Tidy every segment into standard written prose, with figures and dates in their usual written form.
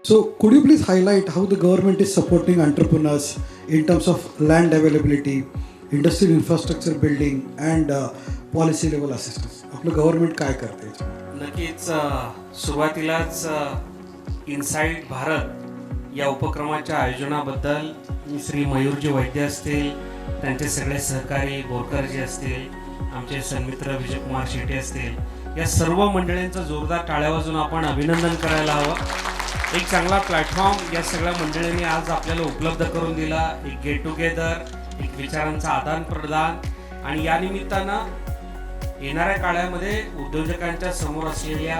So, could you please highlight how the government is supporting entrepreneurs in terms of land availability, industrial infrastructure building, and policy level assistance? आपलं government काय करते? नक्कीच सुरुवातीलाच inside Bharat या उपक्रमाच्या आयोजनाबद्दल मी श्री मयूरजी वैद्य असतील, त्यांचे सगळे सहकारी बोरकरजी असतील, आमचे सन्मित्र विजयकुमार शेट्टी असतील, या सर्व मंडळींचं जोरदार टाळ्या वाजून आपण अभिनंदन करायला हवं. एक चांगला प्लॅटफॉर्म या सगळ्या मंडळींनी आज आपल्याला उपलब्ध करून दिला. एक गेट टुगेदर, एक विचारांचं आदान प्रदान, आणि या निमित्तानं येणाऱ्या काळामध्ये उद्योजकांच्या समोर असलेल्या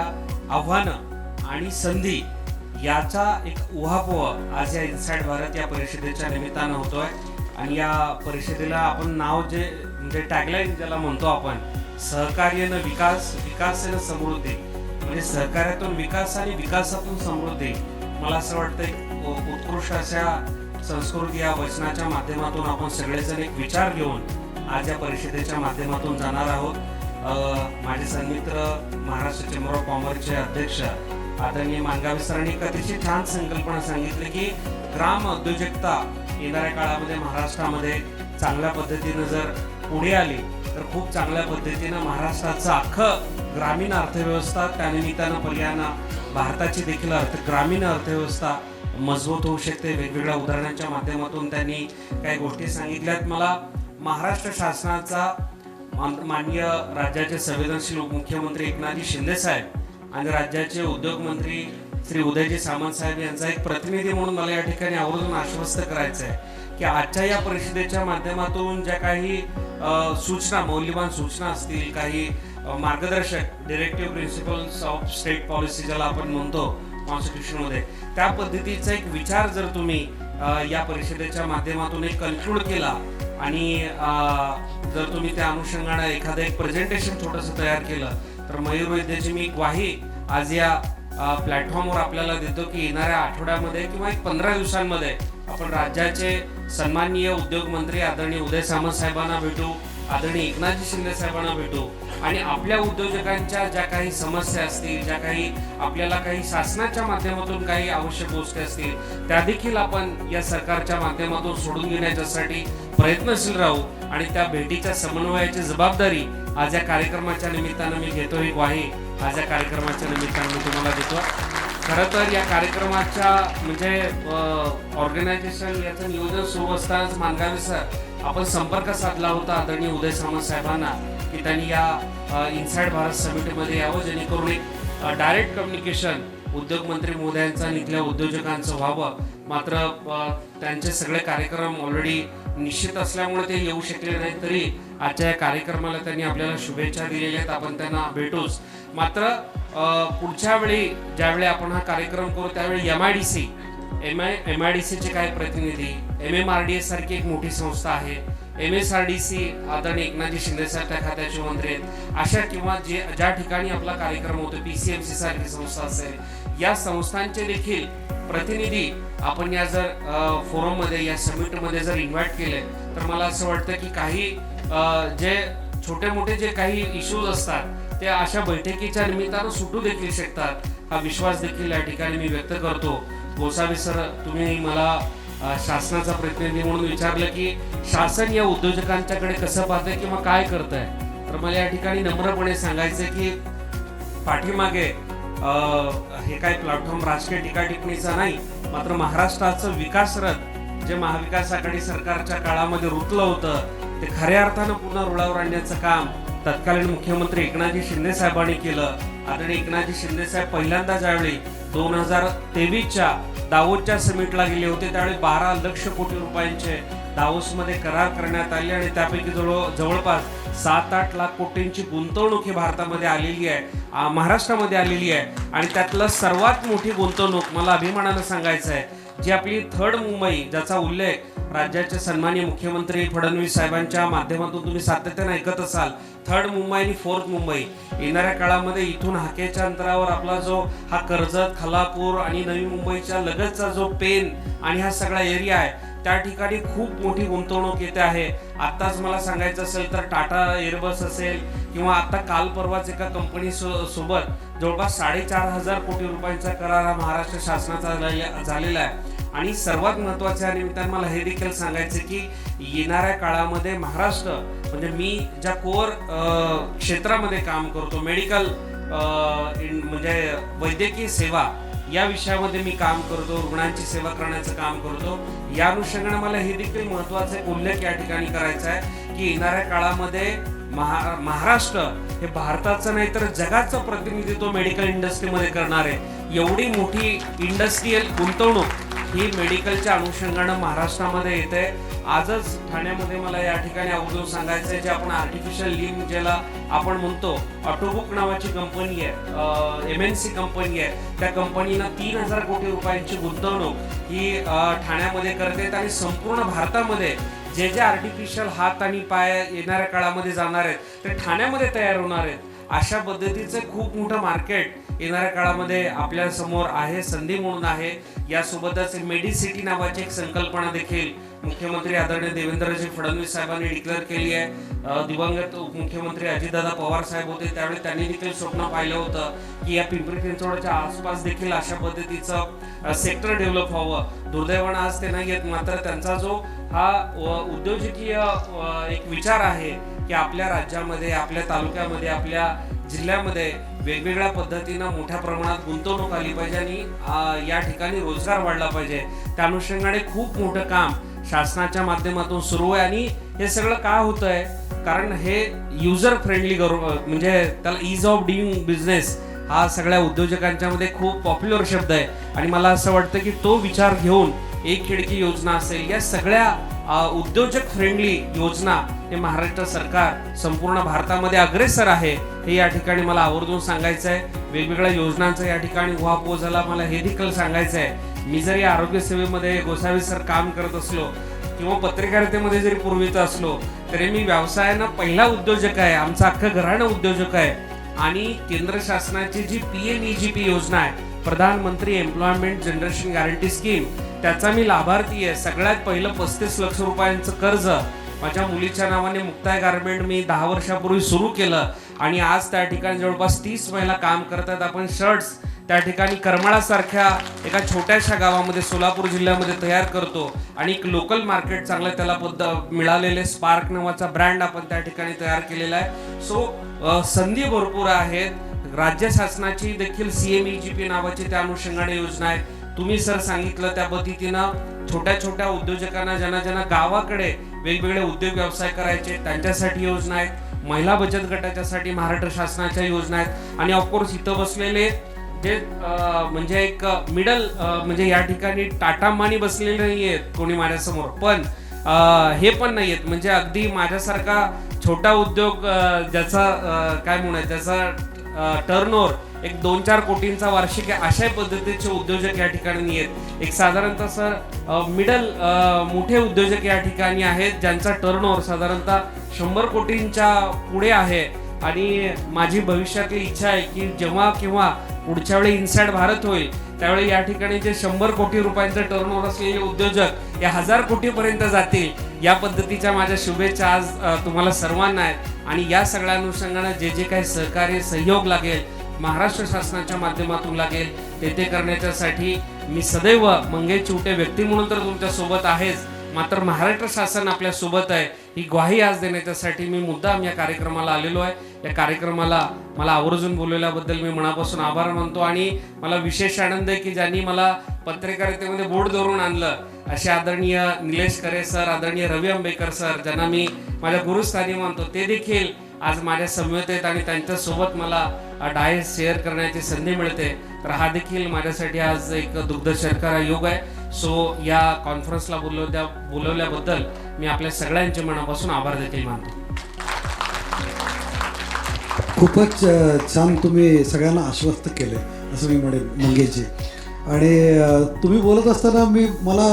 आव्हानं आणि संधी याचा एक उहापोह आज या इनसाइड भारत या परिषदेच्या निमित्तानं होतोय. आणि या परिषदेला आपण नाव जे म्हणजे टॅगलाईन ज्याला म्हणतो आपण, सहकार्यानं विकास, विकासानं समृद्धी, म्हणजे सहकार्यातून विकास आणि विकासातून समृद्धी. मला असं वाटतं एक उत्कृष्ट अशा संस्कृती या वचनाच्या माध्यमातून आपण सगळेजण एक विचार घेऊन आज या परिषदेच्या माध्यमातून जाणार आहोत. माझे सन्मित्र महाराष्ट्र चेंबर ऑफ कॉमर्सचे अध्यक्ष आदरणीय मानगावे सरांनी एक अतिशय छान संकल्पना सांगितली की ग्राम उद्योजकता येणाऱ्या काळामध्ये महाराष्ट्रामध्ये चांगल्या पद्धतीनं जर पुढे आली तर खूप चांगल्या पद्धतीनं महाराष्ट्राचं अख्खं ग्रामीण अर्थव्यवस्था, त्यानिमित्तानं पर्यायानं भारताची देखील ग्रामीण अर्थव्यवस्था मजबूत होऊ शकते. वेगवेगळ्या उदाहरणांच्या माध्यमातून त्यांनी काही गोष्टी सांगितल्यात. मला महाराष्ट्र शासनाचा माननीय राज्याचे संवेदनशील मुख्यमंत्री एकनाथजी शिंदे साहेब आणि राज्याचे उद्योग मंत्री श्री उदयजी सामंत साहेब यांचा एक प्रतिनिधी म्हणून मला या ठिकाणी आवर्जून आश्वस्त करायचं आहे की आजच्या या परिषदेच्या माध्यमातून ज्या काही सूचना, मौल्यवान सूचना असतील, काही मार्गदर्शक directive principles of state policy ज्याला आपण म्हणतो कॉन्स्टिट्यूशनमध्ये, त्या पद्धतीचा एक विचार जर तुम्ही या परिषदेच्या माध्यमातून एक कन्क्लूड केला आणि जर तुम्ही त्या अनुषंगाने एखादं एक प्रेझेंटेशन छोटंसं तयार केलं तर मयूर वैद्यची मी ग्वाही आज या प्लॅटफॉर्मवर आपल्याला देतो की येणाऱ्या आठवड्यामध्ये किंवा एक 15 दिवसांमध्ये आपण राज्याचे सन्माननीय उद्योग मंत्री आदरणीय उदय सामंत साहेबांना भेटू, आदरणीय एकनाथजी शिंदे साहेबांना भेटू आणि आपल्या उद्योजकांच्या ज्या काही समस्या असतील, ज्या काही आपल्याला काही शासनाच्या माध्यमातून काही आवश्यक गोष्टी असतील त्या देखील आपण या सरकारच्या माध्यमातून सोडून घेण्याच्यासाठी प्रयत्नशील राहू. आणि त्या भेटीच्या समन्वयाची जबाबदारी आज या कार्यक्रमाच्या निमित्तानं मी घेतो, ही ग्वाही आज या कार्यक्रमाच्या निमित्तानं मी तुम्हाला देतो. खरं तर या कार्यक्रमाच्या म्हणजे ऑर्गनायझेशन याचं नियोजन सुरू असतानाच मानगावे सर आपण संपर्क साधला होता आदरणीय उदय सामंत साहेबांना की त्यांनी या इनसाइड भारत समिटमध्ये यावं, जेणेकरून एक डायरेक्ट कम्युनिकेशन उद्योग मंत्री महोदयांचा आणि इथल्या उद्योजकांचं व्हावं. मात्र त्यांचे सगळे कार्यक्रम ऑलरेडी निश्चित असल्यामुळे ते येऊ शकले नाही, तरी आजच्या या कार्यक्रमाला त्यांनी आपल्याला शुभेच्छा दिलेल्या आहेत. आपण त्यांना भेटूच. मात्र पुढच्या वेळी ज्यावेळी आपण हा कार्यक्रम करू त्यावेळी MIDC चे काही प्रतिनिधी, MMRDA सारखी एक मोठी संस्था आहे, MSRDC आदरणीय एकनाथजी शिंदे साहेब त्या खात्याचे मंत्री आहेत, अशा किंवा ज्या ठिकाणी आपला कार्यक्रम होतो PCMC सारखी संस्था असेल, या संस्थांचे देखील प्रतिनिधी आपण या जर फोरममध्ये या समिटमध्ये जर इन्व्हाइट केले तर मला असं वाटतं की काही जे छोटे मोठे जे काही इश्यूज असतात ते अशा बैठकीच्या निमित्तानं सुटू देखील शकतात. हा विश्वास देखील या ठिकाणी मी व्यक्त करतो. गोसावी सर, तुम्ही मला शासनाचा प्रतिनिधी म्हणून विचारलं की शासन या उद्योजकांच्याकडे कसं पाहतंय किंवा काय करतंय, तर मला या ठिकाणी नम्रपणे सांगायचं की पाठीमागे हे काय प्लॅटफॉर्म राजकीय टीकाटिप्पणीचा नाही, मात्र महाराष्ट्राचं विकास रथ जे महाविकास आघाडी सरकारच्या काळामध्ये रुतलं होतं ते खऱ्या अर्थानं पुन्हा रुळावर आणण्याचं काम तत्कालीन मुख्यमंत्री एकनाथजी शिंदे साहेबांनी केलं. आदरणीय एकनाथजी शिंदे साहेब पहिल्यांदा ज्यावेळी 2023च्या दावोसच्या समिटला गेले होते त्यावेळी 12 लक्ष कोटी रुपयांचे दावोसमध्ये करार करण्यात आले आणि त्यापैकी जवळपास 7-8 लाख कोटींची गुंतवणूक ही भारतामध्ये आलेली आहे, महाराष्ट्रामध्ये आलेली आहे. आणि त्यातलं सर्वात मोठी गुंतवणूक मला अभिमानानं सांगायचं आहे जी आपली थर्ड मुंबई, ज्याचा उल्लेख राज्याचे सन्माननीय मुख्यमंत्री फडणवीस साहेबांच्या माध्यमातून तुम्ही सातत्याने ऐकत असाल, 3rd मुंबई आणि 4th मुंबई येणाऱ्या काळामध्ये इथून हाकेच्या अंतरावर आपला जो हा कर्जत, खालापूर आणि नवी मुंबईच्या लगतचा जो पेन आणि हा सगळा एरिया आहे त्या ठिकाणी खूप मोठी गुंतवणूक येते आहे. आत्ताच मला सांगायचं असेल तर टाटा एअरबस असेल किंवा आता काल परवाच एका कंपनी सोबत जवळपास 4,500 कोटी रुपयांचा करार हा महाराष्ट्र शासनाचा झालेला आहे. आणि सर्वात महत्त्वाच्या निमित्तानं मला हे देखील सांगायचं की येणाऱ्या काळामध्ये महाराष्ट्र म्हणजे मी ज्या कोर क्षेत्रामध्ये काम करतो, मेडिकल म्हणजे वैद्यकीय सेवा या विषयामध्ये मी काम करतो, रुग्णांची सेवा करण्याचं काम करतो. या अनुषंगाने मला हे देखील महत्त्वाचा एक उल्लेख या ठिकाणी करायचा आहे की येणाऱ्या काळामध्ये महाराष्ट्र हे भारताचं नाही तर जगाचं प्रतिनिधित्व मेडिकल इंडस्ट्रीमध्ये करणार आहे. एवढी मोठी इंडस्ट्रियल गुंतवणूक ही मेडिकलच्या अनुषंगानं महाराष्ट्रामध्ये येते. आजच ठाण्यामध्ये मला या ठिकाणी आवर्जून सांगायचं आहे, जे आपण आर्टिफिशियल लिम्ब ज्याला आपण म्हणतो, ऑटोबुक नावाची कंपनी आहे, MNC कंपनी आहे, त्या कंपनीनं 3,000 कोटी रुपयांची गुंतवणूक ही ठाण्यामध्ये करते आणि संपूर्ण भारतामध्ये जे जे आर्टिफिशियल हात आणि पाय येणाऱ्या काळामध्ये जाणार आहेत ते ठाण्यामध्ये तयार होणार आहेत. अशा पद्धतीचं खूप मोठं मार्केट येणाऱ्या काळामध्ये आपल्या समोर आहे, संधी म्हणून आहे. यासोबतच मेडिसिटी नावाची एक संकल्पना देखील मुख्यमंत्री आदरणीय देवेंद्रजी फडणवीस साहेबांनी डिक्लेअर केली आहे. दिवंगत उपमुख्यमंत्री अजितदादा पवार साहेब होते त्यावेळी त्यांनी देखील स्वप्न पाहिलं होतं की या पिंपरी चिंचवडच्या आसपास देखील अशा पद्धतीचं सेक्टर डेव्हलप व्हावं. दुर्दैवानं आज ते नाही येत, मात्र त्यांचा जो हा उद्योजकीय एक विचार आहे की आपल्या राज्यामध्ये, आपल्या तालुक्यामध्ये, आपल्या जिल्ह्यामध्ये वेगवेगळ्या पद्धतीनं मोठ्या प्रमाणात गुंतवणूक आली पाहिजे आणि या ठिकाणी रोजगार वाढला पाहिजे. त्या अनुषंगाने खूप मोठं काम शासनाच्या माध्यमातून सुरू आहे. आणि हे सगळं का होतं आहे, कारण हे युजर फ्रेंडली म्हणजे त्याला इज ऑफ डुईंग बिझनेस हा सगळ्या उद्योजकांच्या मध्ये खूप पॉप्युलर शब्द आहे. आणि मला असं वाटतं की तो विचार घेऊन एक खिडकी योजना असेल, या सगळ्या उद्योजक फ्रेंडली योजना हे महाराष्ट्र सरकार संपूर्ण भारतामध्ये अग्रेसर आहे हे या ठिकाणी मला आवर्जून सांगायचं आहे. वेगवेगळ्या योजनांचा या ठिकाणी उहापोह झाला, मला हे देखील सांगायचं आहे. मी जरी आरोग्य सेवेमध्ये गोसावी सर काम करत असलो किंवा पत्रकारितेमध्ये जरी पूर्वीचा असलो तरी मी व्यवसायानं पहिला उद्योजक आहे. आमचं अख्खं घराणं उद्योजक आहे. आणि केंद्र शासनाची जी PMEGP योजना आहे, प्रधानमंत्री एम्प्लॉयमेंट जनरेशन गॅरंटी स्कीम, त्याचा मी लाभार्थी आहे. सगळ्यात पहिलं 35 लाख रुपयांचं कर्ज माझ्या मुलीच्या नावाने मुक्ताय गारमेंट मी 10 वर्षापूर्वी सुरू केलं आणि आज त्या ठिकाणी जवळपास 30 महिला काम करतात. आपण शर्ट्स त्या ठिकाणी करमाळासारख्या एका छोट्याशा गावामध्ये सोलापूर जिल्ह्यामध्ये तयार करतो आणि एक लोकल मार्केट चांगलं त्याला मिळालेले स्पार्क नावाचा ब्रँड आपण त्या ठिकाणी तयार केलेला आहे. सो संधी भरपूर आहेत. राज्य शासनाची देखील CMEGP नावाची त्या अनुषंगाने योजना आहे. तुम्ही सर सांगितलं त्या पद्धतीनं छोट्या छोट्या उद्योजकांना ज्यांना गावाकडे वेगवेगळे उद्योग व्यवसाय करायचे त्यांच्यासाठी योजना आहेत. महिला बचत गटाच्यासाठी महाराष्ट्र शासनाच्या योजना आहेत. आणि ऑफकोर्स इथं बसलेले जे म्हणजे एक मिडल म्हणजे या ठिकाणी टाटा अंबानी बसलेले नाही आहेत कोणी माझ्यासमोर, पण हे पण नाही आहेत म्हणजे अगदी माझ्यासारखा छोटा उद्योग ज्याचा काय म्हणूया त्याचा टर्नओव्हर एक 2-4 कोटींचा वार्षिक आहे, अशा पद्धतीचे उद्योजक या ठिकाणी आहेत. एक साधारणतः सर मिडल मोठे उद्योजक या ठिकाणी आहेत ज्यांचा टर्नओव्हर साधारणतः 100 कोटींच्या पुढे आहे. आणि माझी भविष्यातली इच्छा आहे की जेव्हा किंवा पुढच्या वेळी इनसाइड भारत होईल त्यावेळी या ठिकाणी जे 100 कोटी रुपयांचं टर्नओव्हर असलेले उद्योजक या 1000 कोटीपर्यंत जातील. या पद्धतीच्या माझ्या शुभेच्छा आज तुम्हाला सर्वांना आहेत. आणि या सगळ्या अनुषंगाने जे जे काही सहकार्य सहयोग लागेल महाराष्ट्र शासनाच्या माध्यमातून लागेल ते करण्याच्यासाठी मी सदैव मंगेश चिवटे व्यक्ती म्हणून तर तुमच्या सोबत आहेच, मात्र महाराष्ट्र शासन आपल्या सोबत आहे ही ग्वाही आज देण्याच्यासाठी मी मुद्दाम या कार्यक्रमाला आलेलो आहे. या कार्यक्रमाला मला आवर्जून बोलवल्याबद्दल मी मनापासून आभार मानतो. आणि मला विशेष आनंद आहे की ज्यांनी मला पत्रकारितेमध्ये बोर्ड धरून आणलं असे आदरणीय निलेश करे सर, आदरणीय रवी आंबेकर सर, ज्यांना मी माझ्या गुरुस्थानी मानतो, ते देखील आज माझ्या समवेत आहेत आणि त्यांच्यासोबत मला डायस शेअर करण्याची संधी मिळते. तर हा देखील माझ्यासाठी आज एक दुग्धशर्करा योग आहे. सो या कॉन्फरन्सला बोलवल्याबद्दल मी आपल्या सगळ्यांचे मनापासून आभार देखील मानतो. खूपच छान तुम्ही सगळ्यांना आश्वस्त केले असं मी म्हणेन मंगेशजी. आणि तुम्ही बोलत असताना मला